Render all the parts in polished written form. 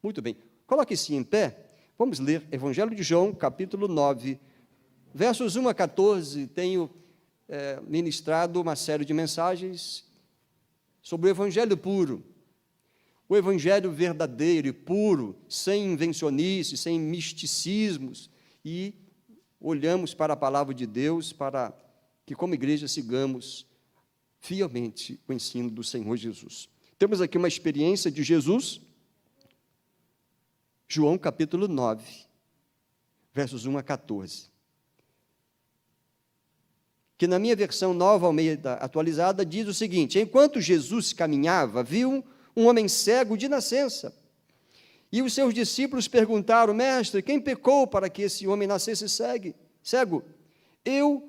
Muito bem. Coloque-se em pé. Vamos ler Evangelho de João, capítulo 9, versos 1 a 14. Tenho ministrado uma série de mensagens sobre o Evangelho puro. O Evangelho verdadeiro e puro, sem invencionice, sem misticismos. E olhamos para a palavra de Deus para que, como igreja, sigamos fielmente o ensino do Senhor Jesus. Temos aqui uma experiência de Jesus, João capítulo 9, versos 1 a 14. Que na minha versão Nova Almeida atualizada diz o seguinte: enquanto Jesus caminhava, viu um homem cego de nascença. E os seus discípulos perguntaram: mestre, quem pecou para que esse homem nascesse cego? Ele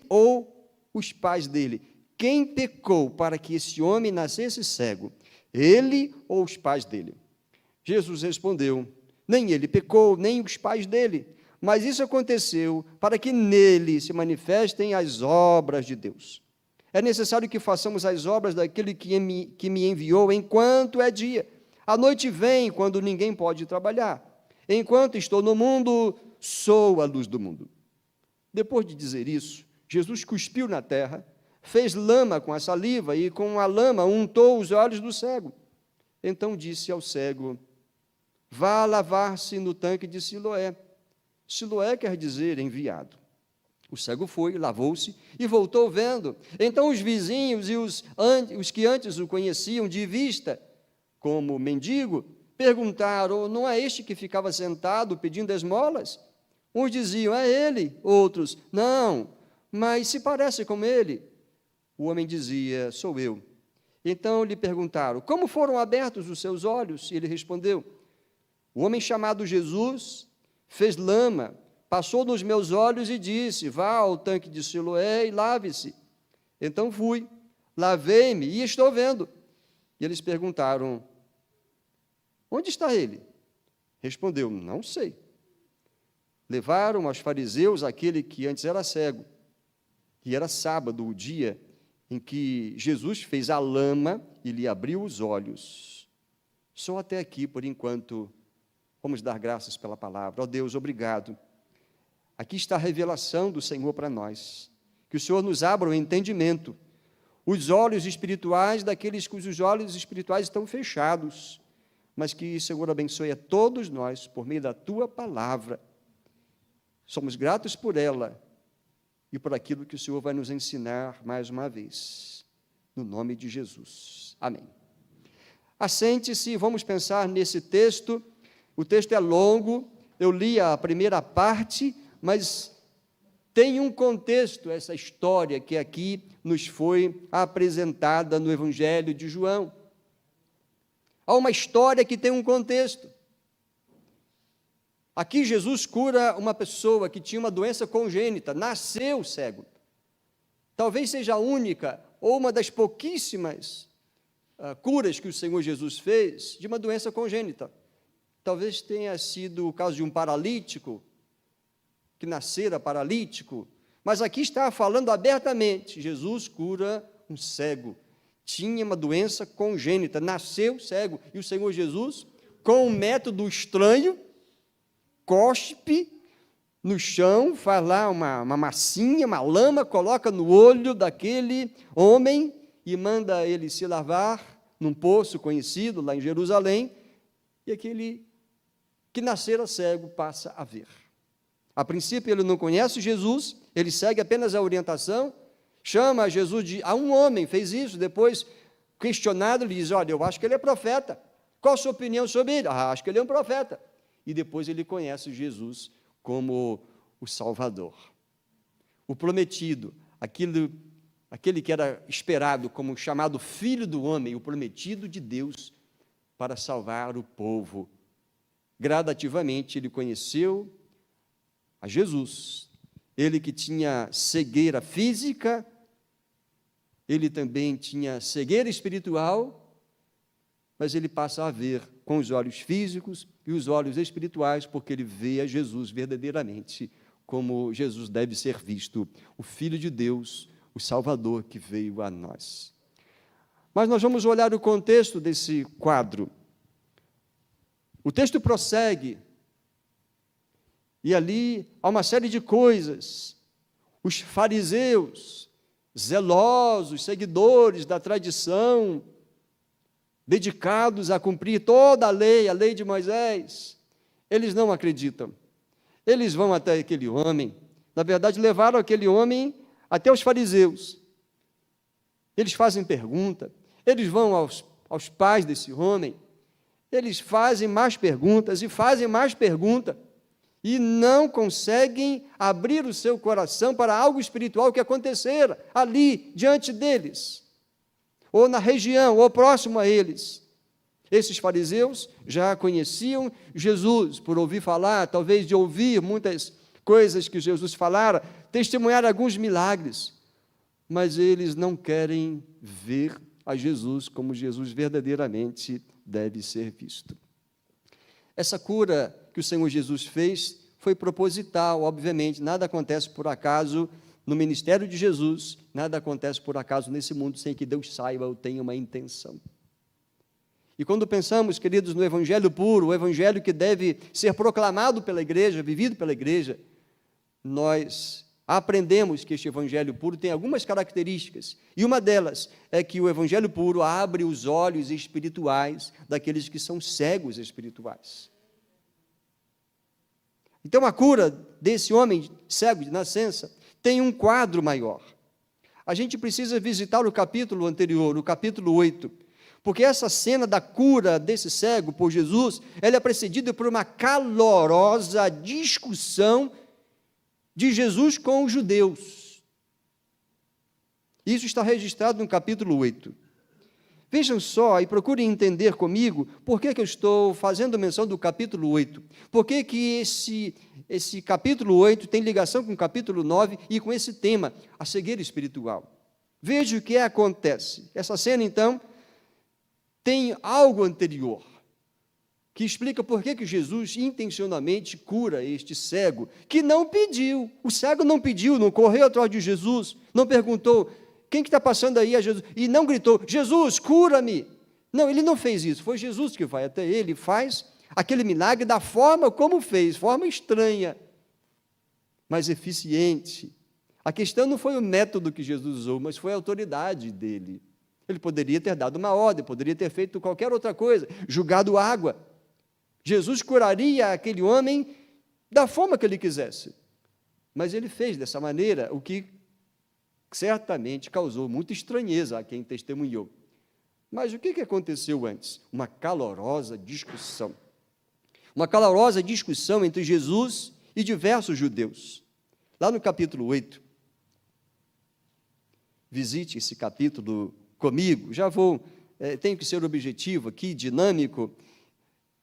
ou os pais dele? Quem pecou para que esse homem nascesse cego? Ele ou os pais dele? Jesus respondeu: nem ele pecou, nem os pais dele, mas isso aconteceu para que nele se manifestem as obras de Deus. É necessário que façamos as obras daquele que me enviou enquanto é dia. A noite vem quando ninguém pode trabalhar. Enquanto estou no mundo, sou a luz do mundo. Depois de dizer isso, Jesus cuspiu na terra, fez lama com a saliva e com a lama untou os olhos do cego. Então disse ao cego: vá lavar-se no tanque de Siloé. Siloé quer dizer enviado. O cego foi, lavou-se e voltou vendo. Então os vizinhos e os que antes o conheciam de vista, como mendigo, perguntaram: não é este que ficava sentado pedindo esmolas? Uns diziam: é ele. Outros: não, mas se parece com ele. O homem dizia: sou eu. Então lhe perguntaram: como foram abertos os seus olhos? E ele respondeu: o homem chamado Jesus fez lama, passou nos meus olhos e disse: vá ao tanque de Siloé e lave-se. Então fui, lavei-me e estou vendo. E eles perguntaram: onde está ele? Respondeu: não sei. Levaram aos fariseus aquele que antes era cego, e era sábado, o dia em que Jesus fez a lama e lhe abriu os olhos. Só até aqui, por enquanto, vamos dar graças pela palavra. Ó Deus, obrigado. Aqui está a revelação do Senhor para nós. Que o Senhor nos abra o entendimento, os olhos espirituais daqueles cujos olhos espirituais estão fechados, mas que o Senhor abençoe a todos nós por meio da Tua palavra. Somos gratos por ela e por aquilo que o Senhor vai nos ensinar mais uma vez. No nome de Jesus. Amém. Assente-se, vamos pensar nesse texto. O texto é longo, eu li a primeira parte, mas tem um contexto, essa história que aqui nos foi apresentada no Evangelho de João. Há uma história que tem um contexto. Aqui Jesus cura uma pessoa que tinha uma doença congênita, nasceu cego. Talvez seja a única ou uma das pouquíssimas curas que o Senhor Jesus fez de uma doença congênita. Talvez tenha sido o caso de um paralítico, que nascera paralítico, mas aqui está falando abertamente: Jesus cura um cego, tinha uma doença congênita, nasceu cego, e o Senhor Jesus, com um método estranho, cospe no chão, faz lá uma massinha, uma lama, coloca no olho daquele homem e manda ele se lavar num poço conhecido lá em Jerusalém, e aquele que nascera cego passa a ver. A princípio ele não conhece Jesus, ele segue apenas a orientação, chama Jesus a um homem, fez isso, depois questionado, ele diz: olha, eu acho que ele é profeta, qual a sua opinião sobre ele? Acho que ele é um profeta. E depois ele conhece Jesus como o Salvador, o prometido, aquele que era esperado como chamado Filho do Homem, o prometido de Deus para salvar o povo. Gradativamente ele conheceu a Jesus, ele que tinha cegueira física, ele também tinha cegueira espiritual, mas ele passa a ver com os olhos físicos e os olhos espirituais, porque ele vê a Jesus verdadeiramente como Jesus deve ser visto, o Filho de Deus, o Salvador que veio a nós. Mas nós vamos olhar o contexto desse quadro. O texto prossegue, e ali há uma série de coisas. Os fariseus, zelosos, seguidores da tradição, dedicados a cumprir toda a lei de Moisés, eles não acreditam. Eles vão até aquele homem, na verdade levaram aquele homem até os fariseus. Eles fazem pergunta, eles vão aos pais desse homem, eles fazem mais perguntas e fazem mais perguntas, e não conseguem abrir o seu coração para algo espiritual que acontecera ali, diante deles, ou na região, ou próximo a eles. Esses fariseus já conheciam Jesus, por ouvir falar, talvez de ouvir muitas coisas que Jesus falara, testemunhar alguns milagres, mas eles não querem ver a Jesus como Jesus verdadeiramente deve ser visto. Essa cura que o Senhor Jesus fez foi proposital, obviamente, nada acontece por acaso no ministério de Jesus, nada acontece por acaso nesse mundo sem que Deus saiba ou tenha uma intenção. E quando pensamos, queridos, no evangelho puro, o evangelho que deve ser proclamado pela igreja, vivido pela igreja, nós aprendemos que este evangelho puro tem algumas características, e uma delas é que o evangelho puro abre os olhos espirituais daqueles que são cegos espirituais. Então, a cura desse homem cego de nascença tem um quadro maior. A gente precisa visitar o capítulo anterior, o capítulo 8, porque essa cena da cura desse cego por Jesus, ela é precedida por uma calorosa discussão de Jesus com os judeus. Isso está registrado no capítulo 8. Vejam só e procurem entender comigo por que eu estou fazendo menção do capítulo 8. Por que esse capítulo 8 tem ligação com o capítulo 9 e com esse tema, a cegueira espiritual. Veja o que acontece. Essa cena, então, tem algo anterior, que explica por que Jesus intencionalmente cura este cego, que não pediu. O cego não pediu, não correu atrás de Jesus, não perguntou, quem que está passando aí a Jesus? E não gritou, Jesus, cura-me. Não, ele não fez isso, foi Jesus que vai até ele e faz aquele milagre da forma como fez, forma estranha, mas eficiente. A questão não foi o método que Jesus usou, mas foi a autoridade dele. Ele poderia ter dado uma ordem, poderia ter feito qualquer outra coisa, julgado água. Jesus curaria aquele homem da forma que ele quisesse, mas ele fez dessa maneira, o que certamente causou muita estranheza a quem testemunhou. Mas o que aconteceu antes? Uma calorosa discussão. Uma calorosa discussão entre Jesus e diversos judeus. Lá no capítulo 8, visite esse capítulo comigo, já tenho que ser objetivo aqui, dinâmico,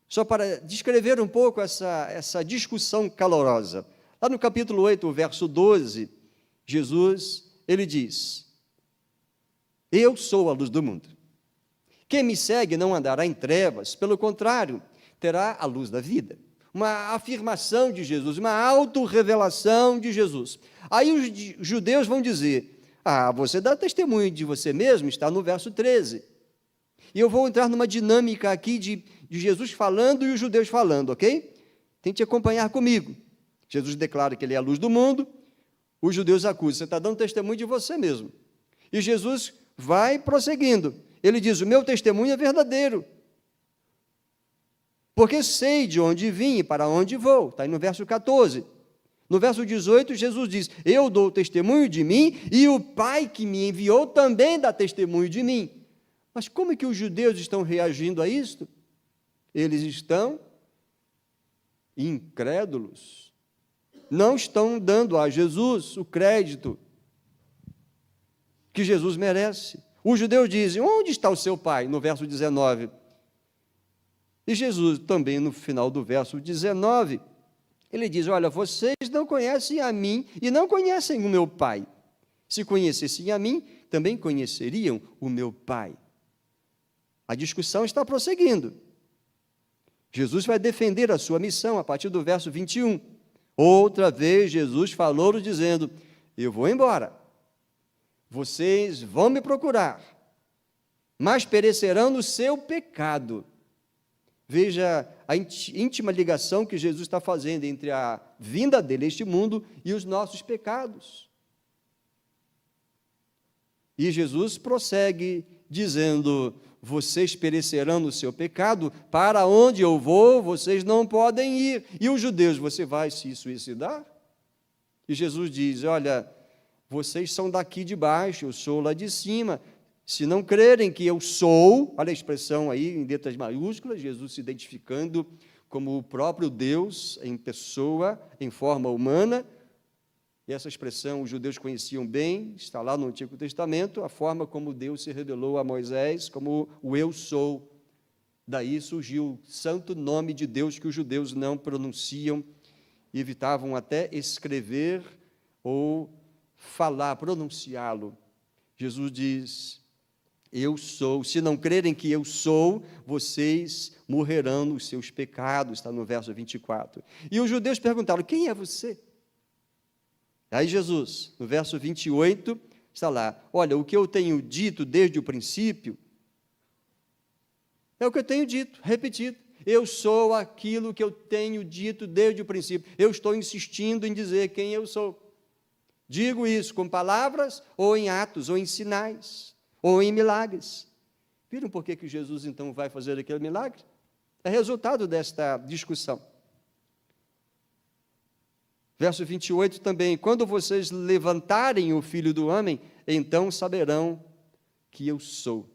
só para descrever um pouco essa discussão calorosa. Lá no capítulo 8, verso 12, Jesus, ele diz, eu sou a luz do mundo. Quem me segue não andará em trevas, pelo contrário, terá a luz da vida. Uma afirmação de Jesus, uma autorrevelação de Jesus. Aí os judeus vão dizer, você dá testemunho de você mesmo, está no verso 13. E eu vou entrar numa dinâmica aqui de Jesus falando e os judeus falando, ok? Tente acompanhar comigo. Jesus declara que ele é a luz do mundo, os judeus acusam, você está dando testemunho de você mesmo. E Jesus vai prosseguindo. Ele diz, o meu testemunho é verdadeiro, porque sei de onde vim e para onde vou. Está aí no verso 14. No verso 18, Jesus diz, eu dou testemunho de mim e o Pai que me enviou também dá testemunho de mim. Mas como é que os judeus estão reagindo a isto? Eles estão incrédulos. Não estão dando a Jesus o crédito que Jesus merece. Os judeus dizem, onde está o seu pai? No verso 19. E Jesus, também no final do verso 19, ele diz, olha, vocês não conhecem a mim e não conhecem o meu pai. Se conhecessem a mim, também conheceriam o meu pai. A discussão está prosseguindo. Jesus vai defender a sua missão a partir do verso 21. Outra vez Jesus falou dizendo, eu vou embora, vocês vão me procurar, mas perecerão no seu pecado. Veja a íntima ligação que Jesus está fazendo entre a vinda dele a este mundo e os nossos pecados. E Jesus prossegue dizendo: vocês perecerão no seu pecado, para onde eu vou, vocês não podem ir. E os judeus, você vai se suicidar? E Jesus diz: olha, vocês são daqui de baixo, eu sou lá de cima. Se não crerem que eu sou, olha a expressão aí em letras maiúsculas, Jesus se identificando como o próprio Deus em pessoa, em forma humana. E essa expressão os judeus conheciam bem, está lá no Antigo Testamento, a forma como Deus se revelou a Moisés, como o eu sou. Daí surgiu o santo nome de Deus que os judeus não pronunciam e evitavam até escrever ou falar, pronunciá-lo. Jesus diz: eu sou. Se não crerem que eu sou, vocês morrerão nos seus pecados, está no verso 24. E os judeus perguntaram: quem é você? Aí Jesus, no verso 28, está lá: olha, o que eu tenho dito desde o princípio, é o que eu tenho dito, repetido. Eu sou aquilo que eu tenho dito desde o princípio. Eu estou insistindo em dizer quem eu sou. Digo isso com palavras, ou em atos, ou em sinais, ou em milagres. Viram por que Jesus, então, vai fazer aquele milagre? É resultado desta discussão. Verso 28 também: quando vocês levantarem o Filho do Homem, então saberão que eu sou.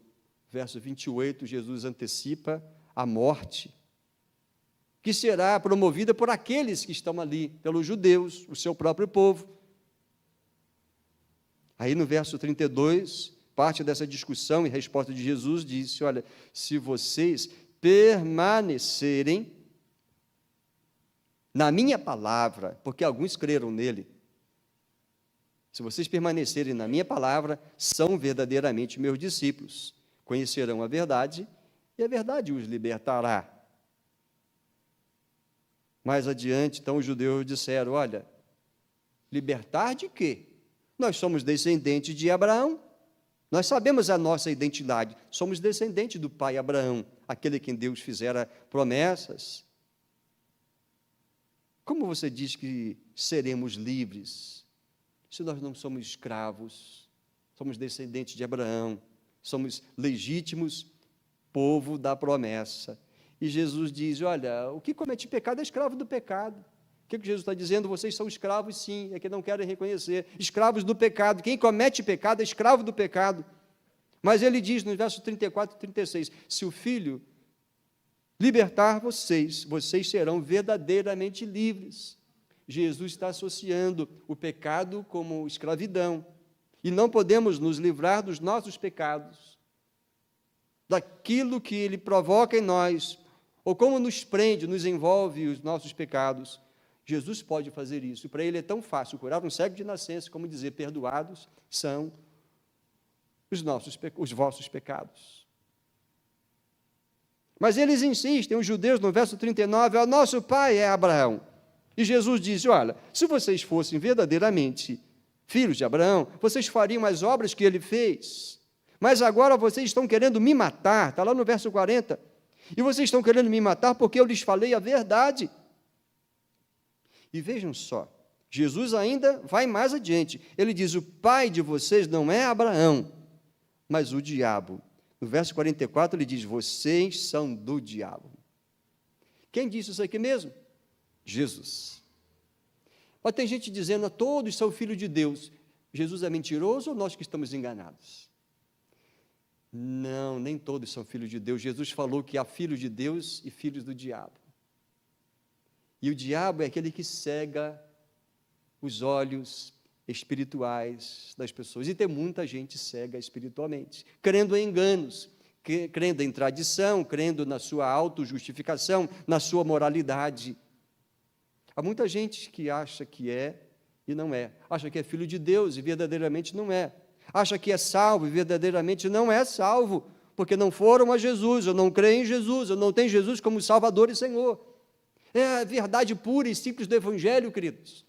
Verso 28, Jesus antecipa a morte, que será promovida por aqueles que estão ali, pelos judeus, o seu próprio povo. Aí no verso 32, parte dessa discussão e resposta de Jesus disse: olha, se vocês permanecerem na minha palavra, porque alguns creram nele, se vocês permanecerem na minha palavra, são verdadeiramente meus discípulos, conhecerão a verdade, e a verdade os libertará. Mais adiante, então, os judeus disseram: olha, libertar de quê? Nós somos descendentes de Abraão, nós sabemos a nossa identidade, somos descendentes do pai Abraão, aquele a quem Deus fizera promessas. Como você diz que seremos livres, se nós não somos escravos, somos descendentes de Abraão, somos legítimos povo da promessa? E Jesus diz: olha, o que comete pecado é escravo do pecado. O que Jesus está dizendo? Vocês são escravos, sim, é que não querem reconhecer, escravos do pecado. Quem comete pecado é escravo do pecado. Mas ele diz no verso 34 e 36, se o Filho libertar vocês, vocês serão verdadeiramente livres. Jesus está associando o pecado como escravidão, e não podemos nos livrar dos nossos pecados, daquilo que ele provoca em nós, ou como nos prende, nos envolve os nossos pecados. Jesus pode fazer isso, e para ele é tão fácil curar um cego de nascença, como dizer: perdoados são os vossos pecados. Mas eles insistem, os judeus, no verso 39, o nosso pai é Abraão. E Jesus diz: olha, se vocês fossem verdadeiramente filhos de Abraão, vocês fariam as obras que ele fez. Mas agora vocês estão querendo me matar, está lá no verso 40. E vocês estão querendo me matar porque eu lhes falei a verdade. E vejam só, Jesus ainda vai mais adiante. Ele diz: o pai de vocês não é Abraão, mas o diabo. No verso 44 ele diz: vocês são do diabo. Quem disse isso aqui mesmo? Jesus. Mas tem gente dizendo: todos são filhos de Deus. Jesus é mentiroso ou nós que estamos enganados? Não, nem todos são filhos de Deus. Jesus falou que há filhos de Deus e filhos do diabo. E o diabo é aquele que cega os olhos espirituais das pessoas. E tem muita gente cega espiritualmente, crendo em enganos, crendo em tradição, crendo na sua autojustificação, na sua moralidade. Há muita gente que acha que é e não é. Acha que é filho de Deus e verdadeiramente não é. Acha que é salvo e verdadeiramente não é salvo, porque não foram a Jesus, ou não creem em Jesus, ou não têm Jesus como Salvador e Senhor. É a verdade pura e simples do Evangelho, queridos.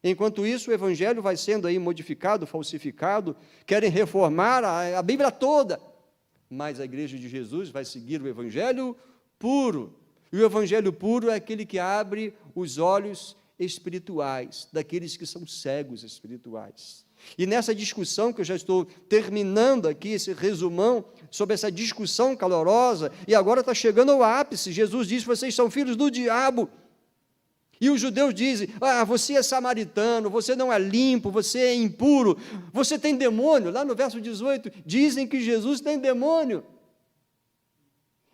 Enquanto isso, o Evangelho vai sendo aí modificado, falsificado, querem reformar a Bíblia toda. mas a igreja de Jesus vai seguir o evangelho puro. E o evangelho puro é aquele que abre os olhos espirituais daqueles que são cegos espirituais. E nessa discussão, que eu já estou terminando aqui, esse resumão, sobre essa discussão calorosa, e agora está chegando ao ápice, Jesus diz, vocês são filhos do diabo. E os judeus dizem, você é samaritano, você não é limpo, você é impuro, você tem demônio. Lá no verso 18, dizem que Jesus tem demônio.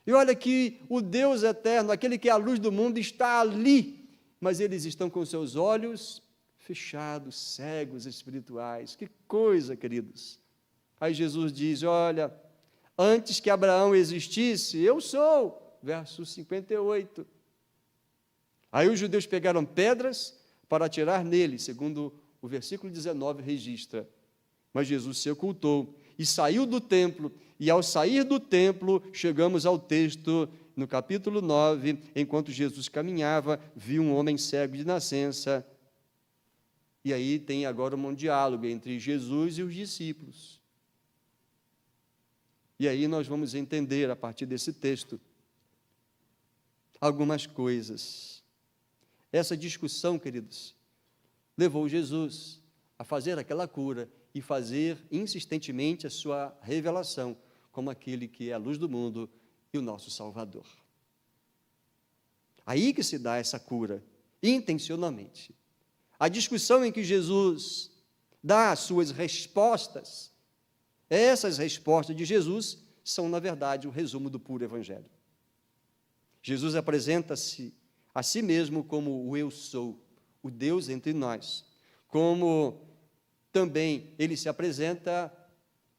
E olha que o Deus eterno, aquele que é a luz do mundo, está ali, mas eles estão com seus olhos fechados, cegos espirituais. Que coisa, queridos. Aí Jesus diz, olha, antes que Abraão existisse, eu sou. Verso 58. Aí os judeus pegaram pedras para atirar nele, segundo o versículo 19 registra. Mas Jesus se ocultou e saiu do templo, e ao sair do templo, chegamos ao texto, no capítulo 9, enquanto Jesus caminhava, viu um homem cego de nascença. E aí tem agora um diálogo entre Jesus e os discípulos. E aí nós vamos entender, a partir desse texto, algumas coisas. Essa discussão, queridos, levou Jesus a fazer aquela cura e fazer insistentemente a sua revelação como aquele que é a luz do mundo e o nosso Salvador. Aí que se dá essa cura, intencionalmente. A discussão em que Jesus dá as suas respostas, essas respostas de Jesus são, na verdade, o resumo do puro Evangelho. Jesus apresenta-se a si mesmo como o eu sou, o Deus entre nós, como também ele se apresenta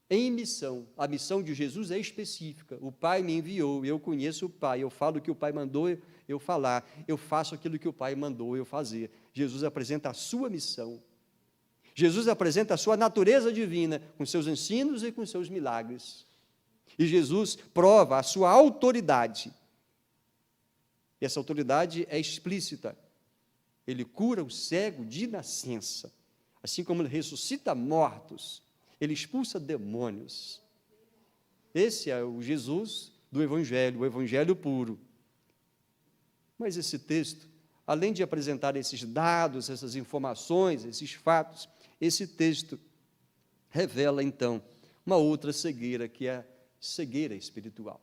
em missão. A missão de Jesus é específica. O Pai me enviou, eu conheço o Pai, eu falo o que o Pai mandou eu falar, eu faço aquilo que o Pai mandou eu fazer. Jesus apresenta a sua missão. Jesus apresenta a sua natureza divina, com seus ensinos e com seus milagres. E Jesus prova a sua autoridade. E essa autoridade é explícita. Ele cura o cego de nascença. Assim como ele ressuscita mortos, ele expulsa demônios. Esse é o Jesus do Evangelho, o Evangelho puro. Mas esse texto, além de apresentar esses dados, essas informações, esses fatos, esse texto revela, então, uma outra cegueira, que é a cegueira espiritual.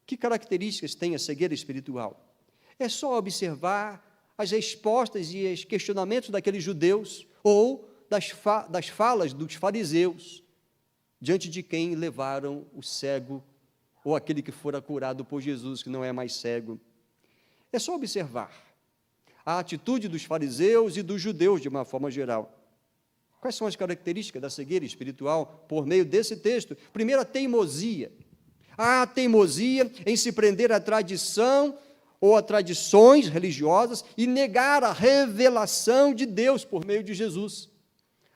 Que características tem a cegueira espiritual? É só observar as respostas e os questionamentos daqueles judeus, ou das falas dos fariseus, diante de quem levaram o cego, ou aquele que fora curado por Jesus, que não é mais cego. É só observar a atitude dos fariseus e dos judeus, de uma forma geral. Quais são as características da cegueira espiritual por meio desse texto? Primeiro, a teimosia. A teimosia em se prender à tradição ou a tradições religiosas e negar a revelação de Deus por meio de Jesus.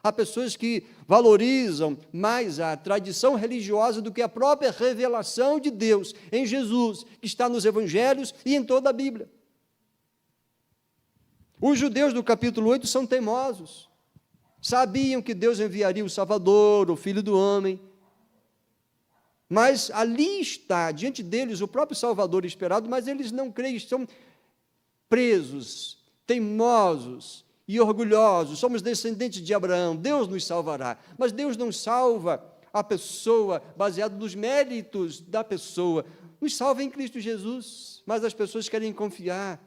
Há pessoas que valorizam mais a tradição religiosa do que a própria revelação de Deus em Jesus, que está nos evangelhos e em toda a Bíblia. Os judeus do capítulo 8 são teimosos. Sabiam que Deus enviaria o Salvador, o Filho do Homem. Mas ali está, diante deles, o próprio Salvador esperado, mas eles não creem, estão presos, teimosos e orgulhosos. Somos descendentes de Abraão, Deus nos salvará. Mas Deus não salva a pessoa baseado nos méritos da pessoa. Nos salva em Cristo Jesus, mas as pessoas querem confiar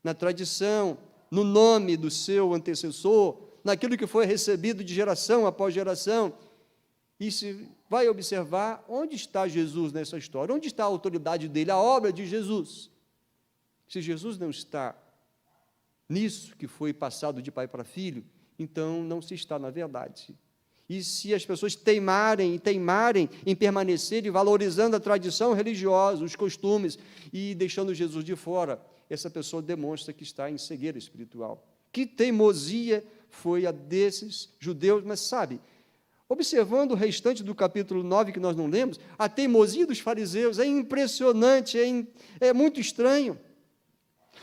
na tradição, no nome do seu antecessor, naquilo que foi recebido de geração após geração. E se vai observar onde está Jesus nessa história, onde está a autoridade dele, a obra de Jesus. Se Jesus não está nisso que foi passado de pai para filho, então não se está na verdade. E se as pessoas teimarem em permanecer e valorizando a tradição religiosa, os costumes, e deixando Jesus de fora, essa pessoa demonstra que está em cegueira espiritual. Que teimosia foi a desses judeus, mas sabe, observando o restante do capítulo 9, que nós não lemos, a teimosia dos fariseus é impressionante, é muito estranho.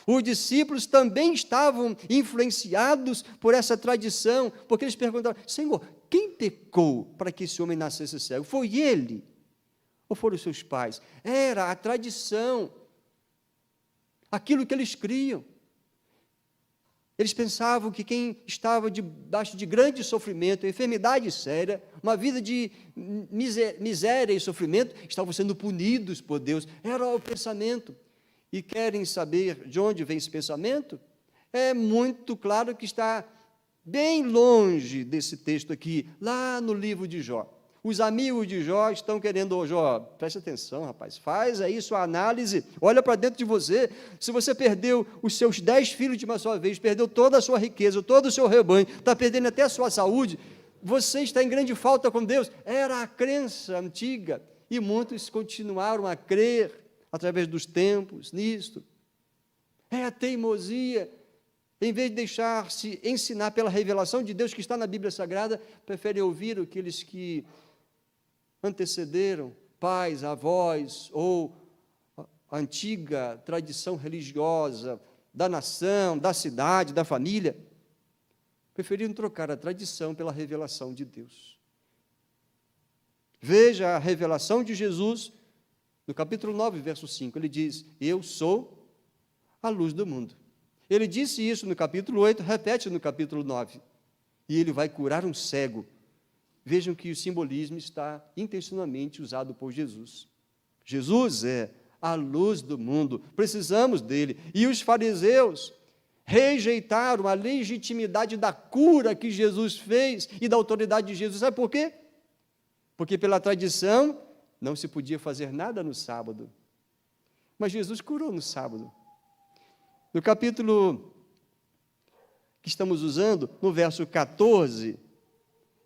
Os discípulos também estavam influenciados por essa tradição, porque eles perguntaram, Senhor, quem pecou para que esse homem nascesse cego? Foi ele? Ou foram os seus pais? Era a tradição, aquilo que eles criam. Eles pensavam que quem estava debaixo de grande sofrimento, enfermidade séria, uma vida de miséria e sofrimento, estavam sendo punidos por Deus. Era o pensamento. E querem saber de onde vem esse pensamento? É muito claro que está bem longe desse texto aqui, lá no livro de Jó. Os amigos de Jó estão querendo, Jó, preste atenção, rapaz, faz aí sua análise, olha para dentro de você. Se você perdeu os seus 10 filhos de uma só vez, perdeu toda a sua riqueza, todo o seu rebanho, está perdendo até a sua saúde, você está em grande falta com Deus. Era a crença antiga, e muitos continuaram a crer, através dos tempos, nisto. É a teimosia. Em vez de deixar-se ensinar pela revelação de Deus que está na Bíblia Sagrada, preferem ouvir aqueles que antecederam, pais, avós, ou a antiga tradição religiosa da nação, da cidade, da família. Preferiram trocar a tradição pela revelação de Deus. Veja a revelação de Jesus, no capítulo 9, verso 5, ele diz, eu sou a luz do mundo. Ele disse isso no capítulo 8, repete no capítulo 9. E ele vai curar um cego. Vejam que o simbolismo está intencionalmente usado por Jesus. Jesus é a luz do mundo, precisamos dele. E os fariseus rejeitaram a legitimidade da cura que Jesus fez e da autoridade de Jesus. Sabe por quê? Porque pela tradição não se podia fazer nada no sábado. Mas Jesus curou no sábado. No capítulo que estamos usando, no verso 14,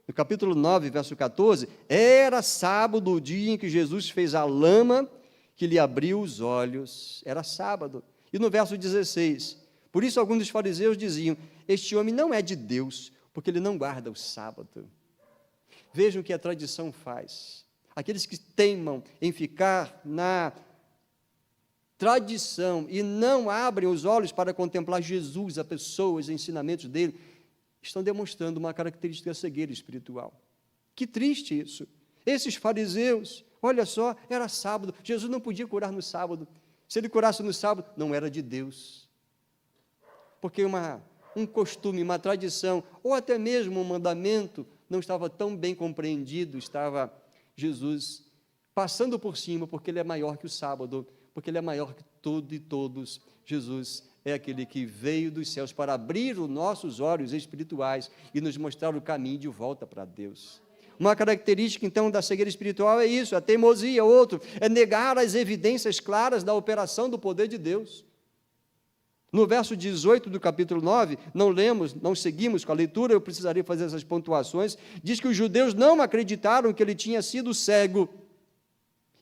no capítulo 9, verso 14, era sábado o dia em que Jesus fez a lama que lhe abriu os olhos. Era sábado. E no verso 16, por isso alguns dos fariseus diziam, este homem não é de Deus, porque ele não guarda o sábado. Vejam o que a tradição faz. Aqueles que teimam em ficar na tradição e não abrem os olhos para contemplar Jesus, a pessoa, os ensinamentos dele, estão demonstrando uma característica da cegueira espiritual. Que triste isso. Esses fariseus, olha só, era sábado, Jesus não podia curar no sábado. Se ele curasse no sábado, não era de Deus. Porque um costume, uma tradição, ou até mesmo um mandamento, não estava tão bem compreendido, estava Jesus passando por cima, porque ele é maior que o sábado, porque ele é maior que tudo e todos. Jesus é aquele que veio dos céus para abrir os nossos olhos espirituais e nos mostrar o caminho de volta para Deus. Uma característica, então, da cegueira espiritual é isso, a teimosia. Outro é negar as evidências claras da operação do poder de Deus. No verso 18 do capítulo 9, não lemos, não seguimos com a leitura, eu precisaria fazer essas pontuações, diz que os judeus não acreditaram que ele tinha sido cego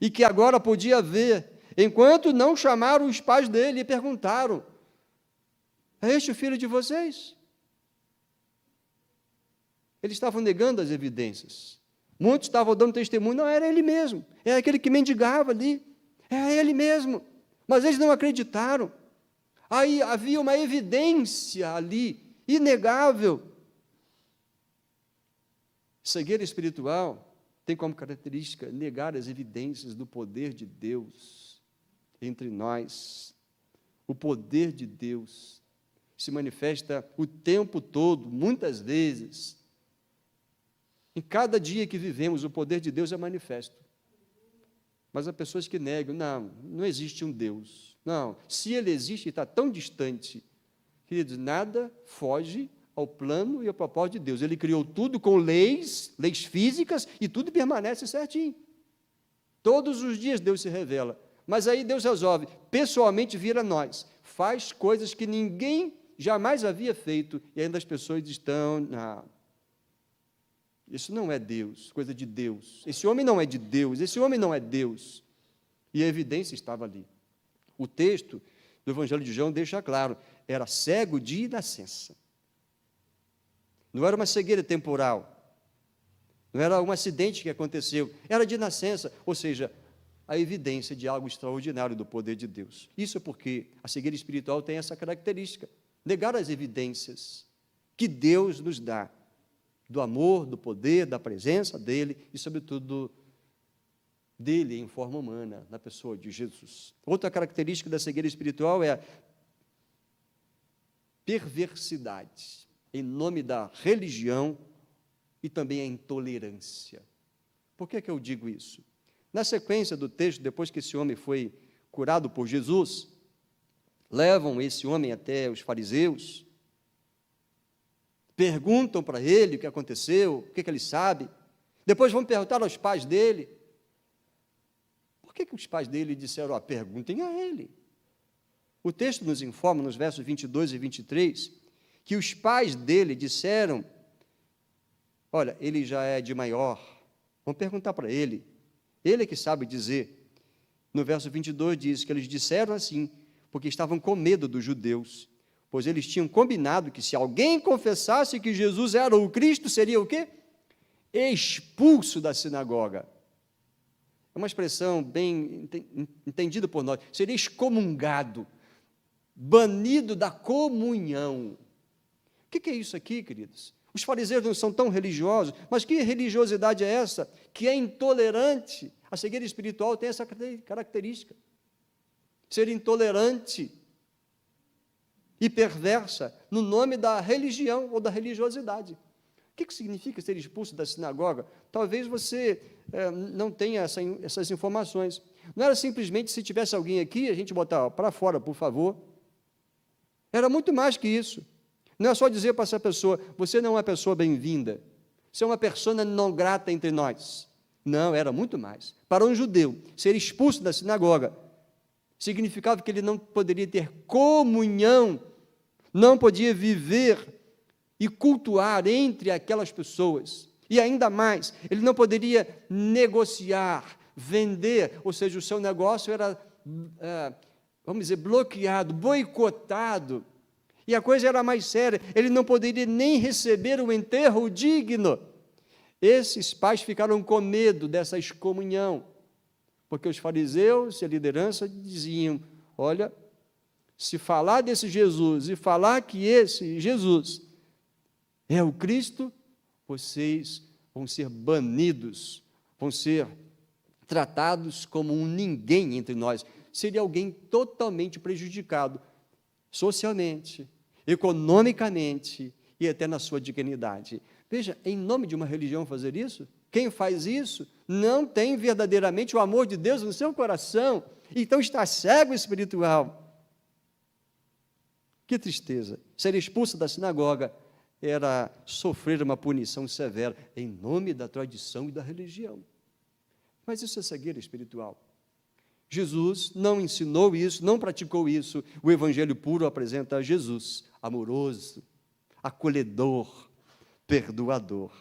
e que agora podia ver, enquanto não chamaram os pais dele e perguntaram, é este o filho de vocês? Eles estavam negando as evidências. Muitos estavam dando testemunho, não, era ele mesmo, era aquele que mendigava ali, era ele mesmo, mas eles não acreditaram. Aí havia uma evidência ali, inegável. Cegueira espiritual tem como característica negar as evidências do poder de Deus entre nós. O poder de Deus se manifesta o tempo todo, muitas vezes. Em cada dia que vivemos, o poder de Deus é manifesto. Mas há pessoas que negam, não existe um Deus. Não, se ele existe, está tão distante. Queridos, nada foge ao plano e ao propósito de Deus. Ele criou tudo com leis físicas, e tudo permanece certinho. Todos os dias Deus se revela. Mas aí Deus resolve, pessoalmente vir a nós. Faz coisas que ninguém jamais havia feito, e ainda as pessoas estão, isso não é Deus, coisa de Deus. Esse homem não é de Deus, esse homem não é Deus. E a evidência estava ali. O texto do Evangelho de João deixa claro, era cego de nascença. Não era uma cegueira temporal, não era um acidente que aconteceu, era de nascença, ou seja, a evidência de algo extraordinário do poder de Deus. Isso é porque a cegueira espiritual tem essa característica, negar as evidências que Deus nos dá do amor, do poder, da presença dele e, sobretudo, dele em forma humana, na pessoa de Jesus. Outra característica da cegueira espiritual é a perversidade, em nome da religião e também a intolerância. Por que eu digo isso? Na sequência do texto, depois que esse homem foi curado por Jesus, levam esse homem até os fariseus, perguntam para ele o que aconteceu, o que ele sabe, depois vão perguntar aos pais dele. Por que os pais dele disseram, perguntem a ele? O texto nos informa, nos versos 22 e 23, que os pais dele disseram, olha, ele já é de maior, vamos perguntar para ele é que sabe dizer. No verso 22 diz que eles disseram assim, porque estavam com medo dos judeus, pois eles tinham combinado que se alguém confessasse que Jesus era o Cristo, seria o quê? Expulso da sinagoga. É uma expressão bem entendida por nós, seria excomungado, banido da comunhão. O que é isso aqui, queridos? Os fariseus não são tão religiosos, mas que religiosidade é essa? Que é intolerante. A cegueira espiritual tem essa característica. Ser intolerante e perversa no nome da religião ou da religiosidade. O que significa ser expulso da sinagoga? Talvez você não tenha essas informações. Não era simplesmente, se tivesse alguém aqui, a gente botar para fora, por favor. Era muito mais que isso. Não é só dizer para essa pessoa, você não é uma pessoa bem-vinda, você é uma persona não grata entre nós. Não, era muito mais. Para um judeu, ser expulso da sinagoga significava que ele não poderia ter comunhão, não podia viver e cultuar entre aquelas pessoas. E ainda mais, ele não poderia negociar, vender, ou seja, o seu negócio era, vamos dizer, bloqueado, boicotado. E a coisa era mais séria, ele não poderia nem receber um enterro digno. Esses pais ficaram com medo dessa excomunhão, porque os fariseus e a liderança diziam, olha, se falar desse Jesus e falar que esse Jesus é o Cristo, vocês vão ser banidos, vão ser tratados como um ninguém entre nós. Seria alguém totalmente prejudicado, socialmente, economicamente e até na sua dignidade. Veja, em nome de uma religião fazer isso? Quem faz isso não tem verdadeiramente o amor de Deus no seu coração, então está cego espiritual. Que tristeza! Ser expulso da sinagoga era sofrer uma punição severa em nome da tradição e da religião. Mas isso é cegueira espiritual. Jesus não ensinou isso, não praticou isso. O Evangelho puro apresenta Jesus, amoroso, acolhedor, perdoador.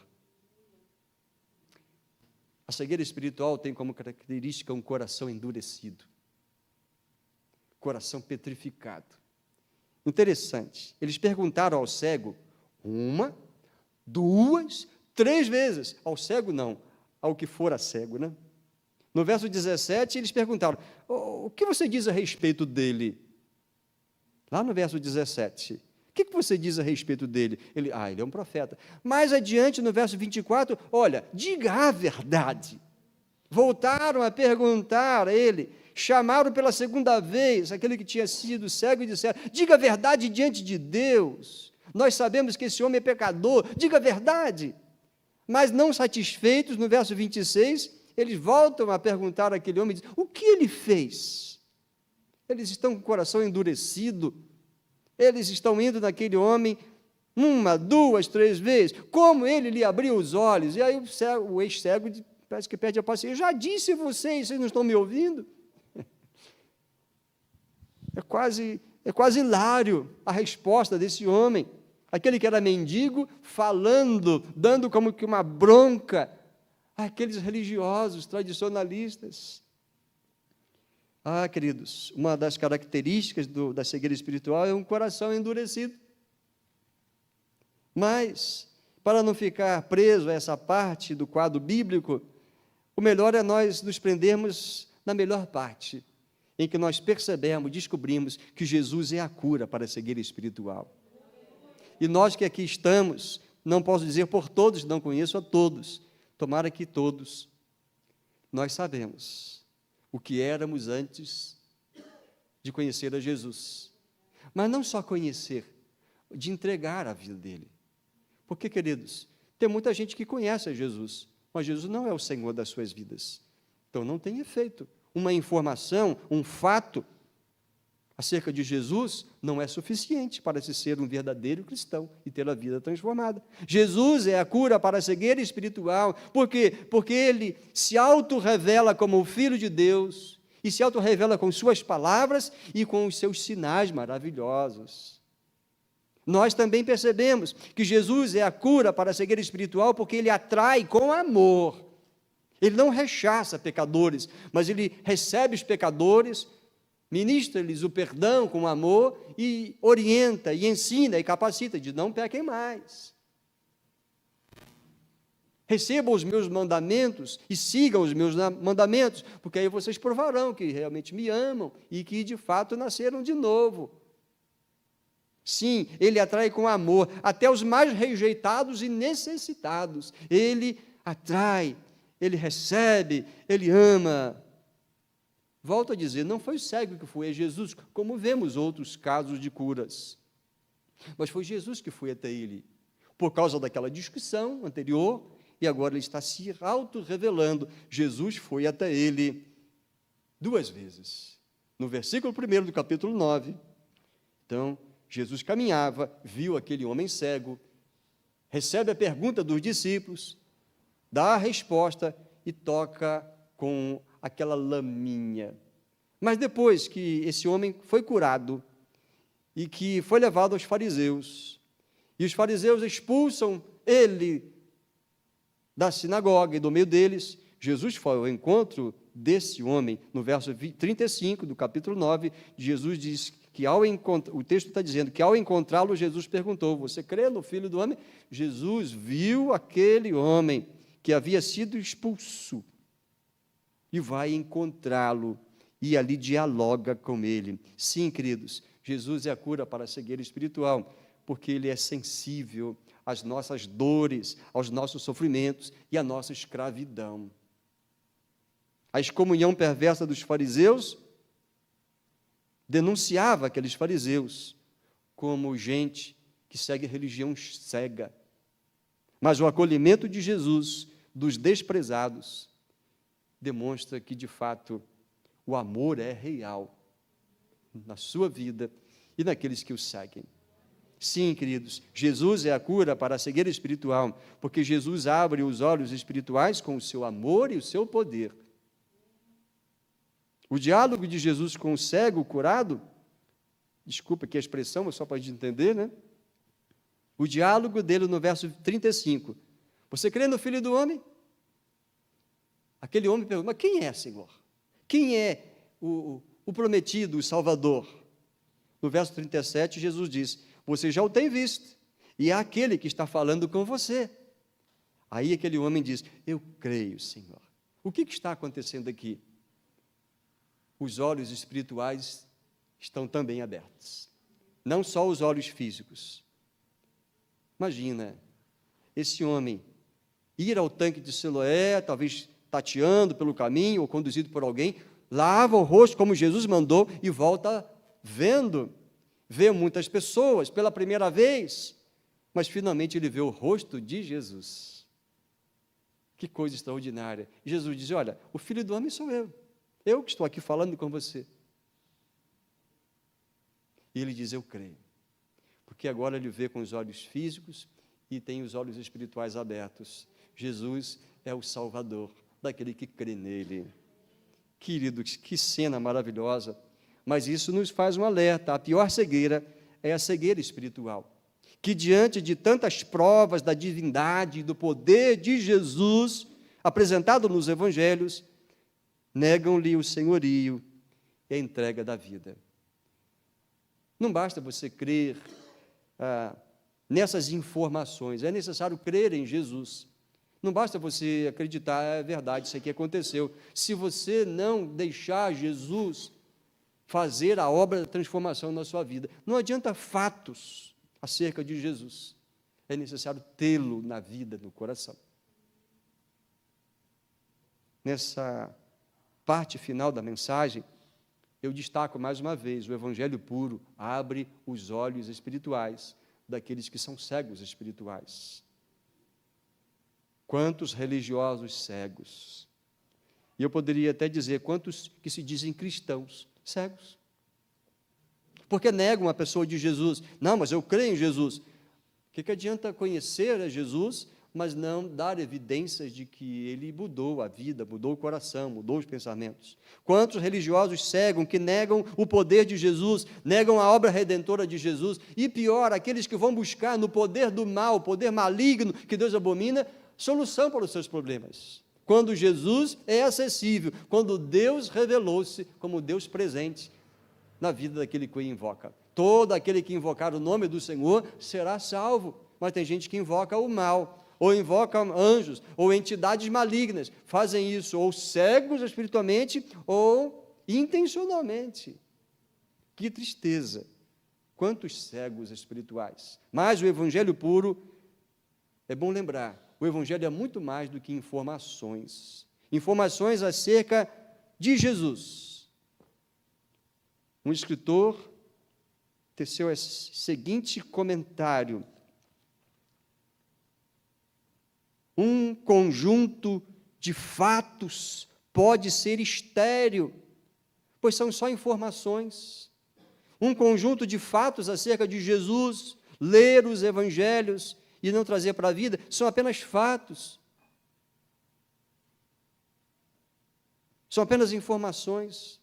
A cegueira espiritual tem como característica um coração endurecido, coração petrificado. Interessante, eles perguntaram ao cego 1, 2, 3 vezes. Ao cego não, ao que fora cego, né? No verso 17, eles perguntaram, o que você diz a respeito dele? Lá no verso 17, o que você diz a respeito dele? Ele é um profeta. Mais adiante, no verso 24, olha, diga a verdade. Voltaram a perguntar a ele, chamaram pela segunda vez aquele que tinha sido cego e disseram, diga a verdade diante de Deus. Nós sabemos que esse homem é pecador, diga a verdade. Mas não satisfeitos, no verso 26, eles voltam a perguntar àquele homem, o que ele fez? Eles estão com o coração endurecido, eles estão indo naquele homem 1, 2, 3 vezes, como ele lhe abriu os olhos, e aí o ex-cego parece que perde a paciência, eu já disse a vocês não estão me ouvindo? É quase hilário a resposta desse homem, aquele que era mendigo, falando, dando como que uma bronca, aqueles religiosos, tradicionalistas. Queridos, uma das características da cegueira espiritual é um coração endurecido. Mas, para não ficar preso a essa parte do quadro bíblico, o melhor é nós nos prendermos na melhor parte, em que nós percebemos, descobrimos que Jesus é a cura para a cegueira espiritual. E nós que aqui estamos, não posso dizer por todos, não conheço a todos. Tomara que todos nós sabemos o que éramos antes de conhecer a Jesus. Mas não só conhecer, de entregar a vida dele. Porque, queridos, tem muita gente que conhece a Jesus, mas Jesus não é o Senhor das suas vidas. Então, não tem efeito. Uma informação, um fato acerca de Jesus não é suficiente para se ser um verdadeiro cristão e ter a vida transformada. Jesus é a cura para a cegueira espiritual. Por quê? Porque ele se auto-revela como o Filho de Deus e se auto-revela com suas palavras e com os seus sinais maravilhosos. Nós também percebemos que Jesus é a cura para a cegueira espiritual porque ele atrai com amor. Ele não rechaça pecadores, mas ele recebe os pecadores, ministra-lhes o perdão com amor e orienta, e ensina, e capacita de não pequem mais. Recebam os meus mandamentos e sigam os meus mandamentos, porque aí vocês provarão que realmente me amam e que de fato nasceram de novo. Sim, ele atrai com amor até os mais rejeitados e necessitados. Ele atrai, ele recebe, ele ama. Volto a dizer, não foi o cego que foi a Jesus, como vemos outros casos de curas. Mas foi Jesus que foi até ele, por causa daquela discussão anterior, e agora ele está se auto-revelando. Jesus foi até ele 2 vezes. No versículo 1 do capítulo 9, então, Jesus caminhava, viu aquele homem cego, recebe a pergunta dos discípulos, dá a resposta e toca com aquela laminha. Mas depois que esse homem foi curado e que foi levado aos fariseus, e os fariseus expulsam ele da sinagoga e do meio deles, Jesus foi ao encontro desse homem. No verso 35 do capítulo 9, Jesus diz que o texto está dizendo que ao encontrá-lo, Jesus perguntou: você crê no Filho do Homem? Jesus viu aquele homem que havia sido expulso e vai encontrá-lo e ali dialoga com ele. Sim, queridos, Jesus é a cura para a cegueira espiritual, porque ele é sensível às nossas dores, aos nossos sofrimentos e à nossa escravidão. A excomunhão perversa dos fariseus denunciava aqueles fariseus como gente que segue religião cega. Mas o acolhimento de Jesus dos desprezados demonstra que, de fato, o amor é real na sua vida e naqueles que o seguem. Sim, queridos, Jesus é a cura para a cegueira espiritual, porque Jesus abre os olhos espirituais com o seu amor e o seu poder. O diálogo de Jesus com o cego curado, desculpa aqui a expressão, mas só para a gente entender, né? O diálogo dele no verso 35. Você crê no Filho do Homem? Aquele homem pergunta: mas quem é, Senhor? Quem é o prometido, o Salvador? No verso 37, Jesus diz: você já o tem visto, e é aquele que está falando com você. Aí aquele homem diz: eu creio, Senhor. O que está acontecendo aqui? Os olhos espirituais estão também abertos, não só os olhos físicos. Imagina, esse homem ir ao tanque de Siloé, talvez tateando pelo caminho ou conduzido por alguém, lava o rosto como Jesus mandou e volta vendo. Vê muitas pessoas pela primeira vez, mas finalmente ele vê o rosto de Jesus. Que coisa extraordinária. E Jesus diz: olha, o Filho do Homem sou eu que estou aqui falando com você. E ele diz: eu creio, porque agora ele vê com os olhos físicos e tem os olhos espirituais abertos. Jesus é o Salvador daquele que crê nele. Queridos, que cena maravilhosa. Mas isso nos faz um alerta: a pior cegueira é a cegueira espiritual, que diante de tantas provas da divindade e do poder de Jesus, apresentado nos evangelhos, negam-lhe o senhorio e a entrega da vida. Não basta você crer nessas informações, é necessário crer em Jesus. Não basta você acreditar: é verdade, isso aqui aconteceu. Se você não deixar Jesus fazer a obra da transformação na sua vida, não adianta fatos acerca de Jesus. é necessário tê-lo na vida, no coração. Nessa parte final da mensagem, eu destaco mais uma vez: o Evangelho puro abre os olhos espirituais daqueles que são cegos espirituais. Quantos religiosos cegos! E eu poderia até dizer, quantos que se dizem cristãos cegos? Porque negam a pessoa de Jesus. Não, mas eu creio em Jesus. O que adianta conhecer a Jesus, mas não dar evidências de que ele mudou a vida, mudou o coração, mudou os pensamentos? Quantos religiosos cegos que negam o poder de Jesus, negam a obra redentora de Jesus, e pior, aqueles que vão buscar no poder do mal, poder maligno que Deus abomina, solução para os seus problemas. Quando Jesus é acessível, quando Deus revelou-se como Deus presente na vida daquele que o invoca. Todo aquele que invocar o nome do Senhor será salvo. Mas tem gente que invoca o mal, ou invoca anjos, ou entidades malignas. Fazem isso ou cegos espiritualmente, ou intencionalmente. Que tristeza! Quantos cegos espirituais! Mas o Evangelho puro, é bom lembrar, o Evangelho é muito mais do que informações. Informações acerca de Jesus. Um escritor teceu esse seguinte comentário: um conjunto de fatos pode ser estéril, pois são só informações. Um conjunto de fatos acerca de Jesus, ler os evangelhos e não trazer para a vida, são apenas fatos. São apenas informações.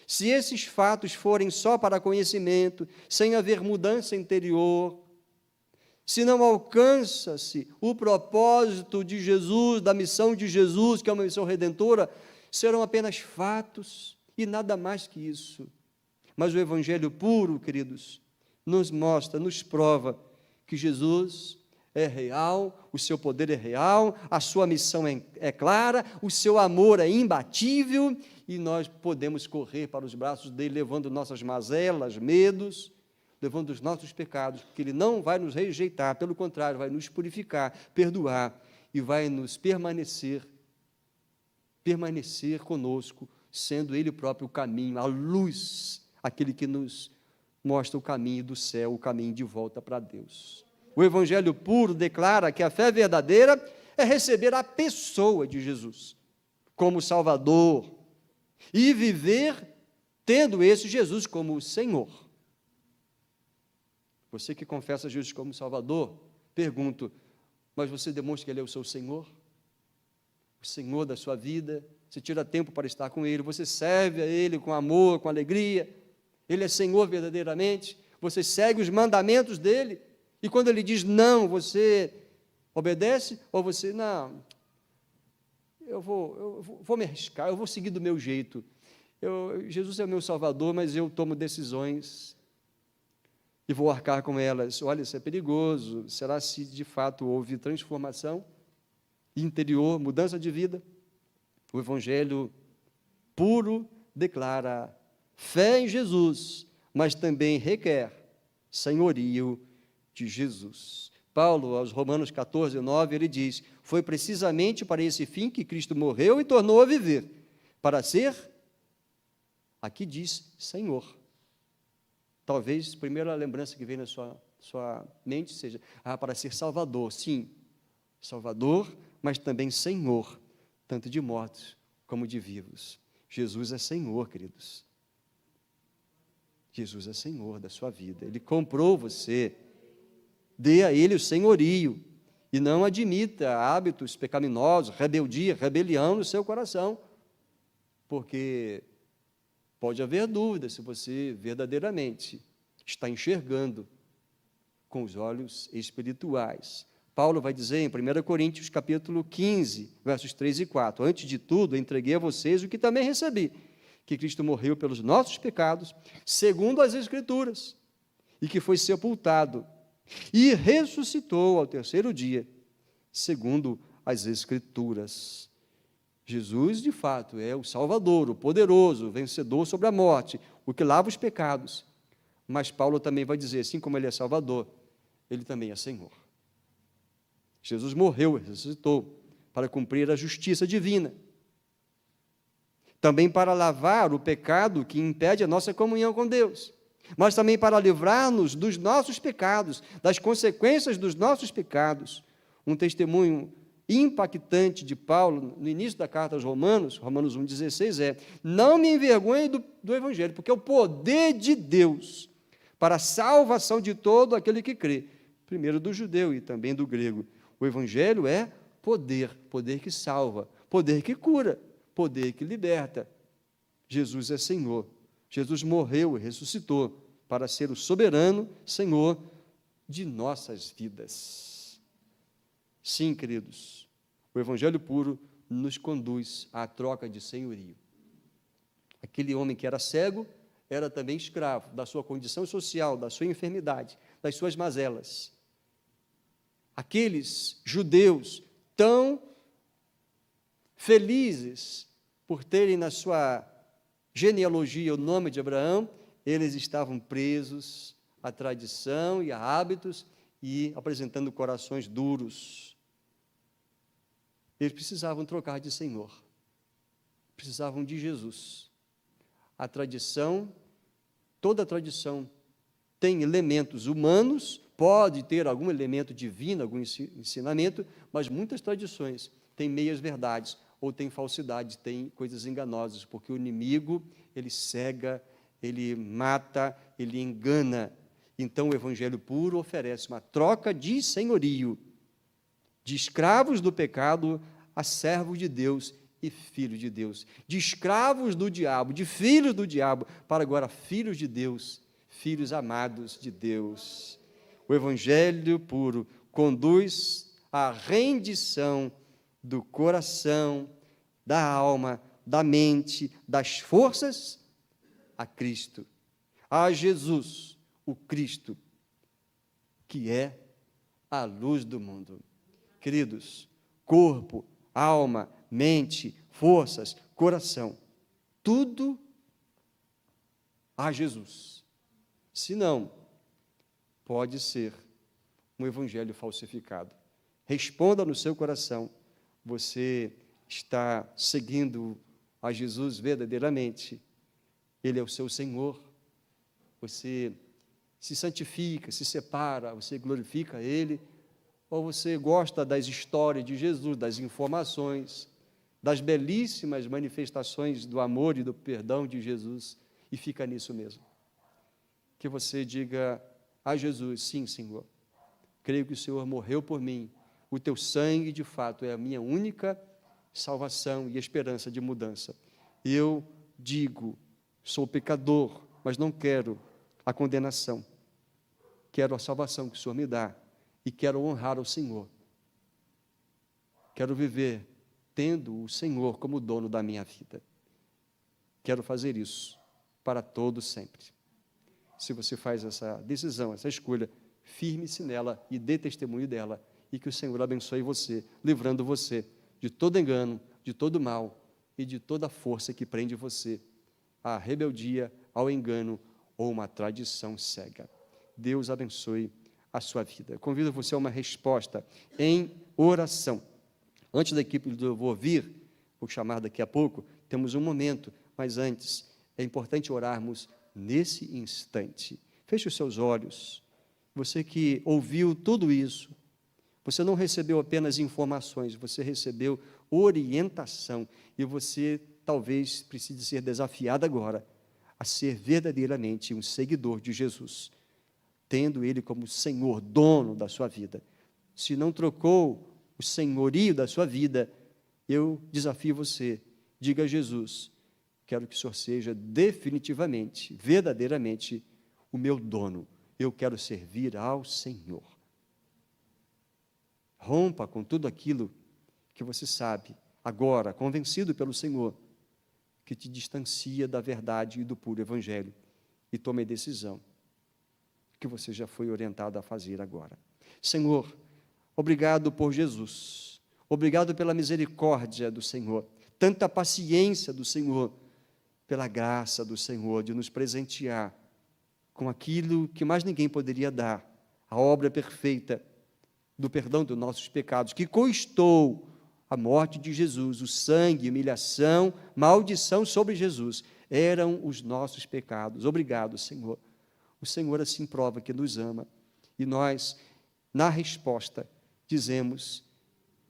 Se esses fatos forem só para conhecimento, sem haver mudança interior, se não alcança-se o propósito de Jesus, da missão de Jesus, que é uma missão redentora, serão apenas fatos e nada mais que isso. Mas o Evangelho puro, queridos, nos mostra, nos prova que Jesus é real, o seu poder é real, a sua missão é clara, o seu amor é imbatível, e nós podemos correr para os braços dele, levando nossas mazelas, medos, levando os nossos pecados, porque ele não vai nos rejeitar, pelo contrário, vai nos purificar, perdoar, e vai nos permanecer conosco, sendo ele próprio o caminho, a luz, aquele que nos mostra o caminho do céu, o caminho de volta para Deus. O Evangelho puro declara que a fé verdadeira é receber a pessoa de Jesus como Salvador e viver tendo esse Jesus como Senhor. Você que confessa Jesus como Salvador, pergunto, mas você demonstra que Ele é o seu Senhor? O Senhor da sua vida? Você tira tempo para estar com Ele, você serve a Ele com amor, com alegria, Ele é Senhor verdadeiramente, você segue os mandamentos dEle, e quando Ele diz não, você obedece, ou você, não, eu vou me arriscar, eu vou seguir do meu jeito, Jesus é o meu Salvador, mas eu tomo decisões, e vou arcar com elas. Olha, isso é perigoso. Será se de fato houve transformação interior, mudança de vida? O Evangelho puro declara fé em Jesus, mas também requer senhorio de Jesus. Paulo, aos Romanos 14, 9, ele diz: foi precisamente para esse fim que Cristo morreu e tornou a viver, para ser, aqui diz, Senhor. Talvez a primeira lembrança que vem na sua mente seja, para ser Salvador. Sim, Salvador, mas também Senhor, tanto de mortos como de vivos. Jesus é Senhor, queridos. Jesus é Senhor da sua vida. Ele comprou você. Dê a Ele o senhorio e não admita hábitos pecaminosos, rebeldia, rebelião no seu coração, porque pode haver dúvida se você verdadeiramente está enxergando com os olhos espirituais. Paulo vai dizer em 1 Coríntios capítulo 15, versos 3 e 4, antes de tudo, entreguei a vocês o que também recebi, que Cristo morreu pelos nossos pecados, segundo as Escrituras, e que foi sepultado, e ressuscitou ao terceiro dia, segundo as Escrituras. Jesus, de fato, é o Salvador, o poderoso, o vencedor sobre a morte, o que lava os pecados. Mas Paulo também vai dizer, assim como Ele é Salvador, Ele também é Senhor. Jesus morreu e ressuscitou para cumprir a justiça divina. Também para lavar o pecado que impede a nossa comunhão com Deus, mas também para livrar-nos dos nossos pecados, das consequências dos nossos pecados. Um testemunho impactante de Paulo, no início da carta aos Romanos, Romanos 1,16 é: não me envergonhe do Evangelho, porque é o poder de Deus para a salvação de todo aquele que crê, primeiro do judeu e também do grego. O Evangelho é poder, poder que salva, poder que cura, poder que liberta. Jesus é Senhor. Jesus morreu e ressuscitou para ser o soberano Senhor de nossas vidas. Sim, queridos, o Evangelho puro nos conduz à troca de senhorio. Aquele homem que era cego era também escravo da sua condição social, da sua enfermidade, das suas mazelas. Aqueles judeus tão felizes por terem na sua genealogia o nome de Abraão, eles estavam presos à tradição e a hábitos e apresentando corações duros. Eles precisavam trocar de Senhor, precisavam de Jesus. A tradição, toda tradição tem elementos humanos, pode ter algum elemento divino, algum ensinamento, mas muitas tradições têm meias verdades, ou têm falsidades, têm coisas enganosas, porque o inimigo, ele cega, ele mata, ele engana. Então, o Evangelho puro oferece uma troca de senhorio, de escravos do pecado a servos de Deus e filhos de Deus, de escravos do diabo, de filhos do diabo, para agora filhos de Deus, filhos amados de Deus. O Evangelho puro conduz à rendição do coração, da alma, da mente, das forças a Cristo, a Jesus, o Cristo, que é a luz do mundo. Queridos, corpo, alma, mente, forças, coração, tudo a Jesus. Senão, pode ser um evangelho falsificado. Responda no seu coração: você está seguindo a Jesus verdadeiramente? Ele é o seu Senhor. Você se santifica, se separa, você glorifica Ele, ou você gosta das histórias de Jesus, das informações, das belíssimas manifestações do amor e do perdão de Jesus, e fica nisso mesmo? Que você diga a Jesus: sim, Senhor, creio que o Senhor morreu por mim, o teu sangue, de fato, é a minha única salvação e esperança de mudança. Eu digo, sou pecador, mas não quero a condenação. Quero a salvação que o Senhor me dá e quero honrar o Senhor. Quero viver tendo o Senhor como dono da minha vida. Quero fazer isso para todo sempre. Se você faz essa decisão, essa escolha, firme-se nela e dê testemunho dela, e que o Senhor abençoe você, livrando você de todo engano, de todo mal e de toda força que prende você à rebeldia, ao engano ou uma tradição cega. Deus abençoe a sua vida. Convido você a uma resposta em oração. Antes da equipe do louvor vir, vou chamar daqui a pouco, temos um momento, mas antes é importante orarmos nesse instante. Feche os seus olhos. Você que ouviu tudo isso, você não recebeu apenas informações, você recebeu orientação, e você talvez precise ser desafiado agora a ser verdadeiramente um seguidor de Jesus, tendo Ele como Senhor, dono da sua vida. Se não trocou o senhorio da sua vida, eu desafio você, diga a Jesus: quero que o Senhor seja definitivamente, verdadeiramente o meu dono, eu quero servir ao Senhor. Rompa com tudo aquilo que você sabe, agora, convencido pelo Senhor, que te distancia da verdade e do puro Evangelho, e tome a decisão que você já foi orientado a fazer agora. Senhor, obrigado por Jesus, obrigado pela misericórdia do Senhor, tanta paciência do Senhor, pela graça do Senhor de nos presentear com aquilo que mais ninguém poderia dar, a obra perfeita do perdão dos nossos pecados, que custou a morte de Jesus, o sangue, humilhação, maldição sobre Jesus, eram os nossos pecados. Obrigado, Senhor. O Senhor assim prova que nos ama. E nós, na resposta, dizemos: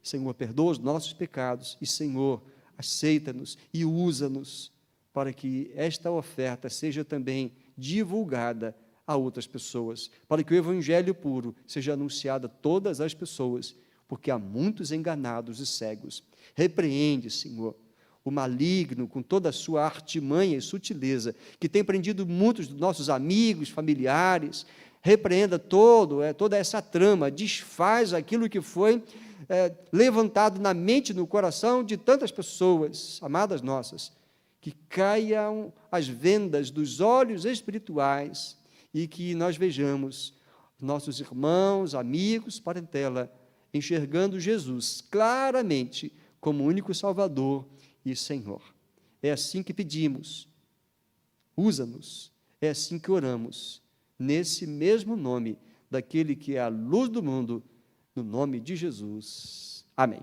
Senhor, perdoa os nossos pecados e, Senhor, aceita-nos e usa-nos para que esta oferta seja também divulgada a outras pessoas, para que o evangelho puro seja anunciado a todas as pessoas, porque há muitos enganados e cegos. Repreende, Senhor, o maligno com toda a sua artimanha e sutileza, que tem prendido muitos dos nossos amigos, familiares. Repreenda toda essa trama, desfaz aquilo que foi levantado na mente e no coração de tantas pessoas, amadas nossas, que caiam as vendas dos olhos espirituais e que nós vejamos nossos irmãos, amigos, parentela, enxergando Jesus claramente como único Salvador e Senhor. É assim que pedimos, usa-nos, é assim que oramos, nesse mesmo nome daquele que é a luz do mundo, no nome de Jesus. Amém.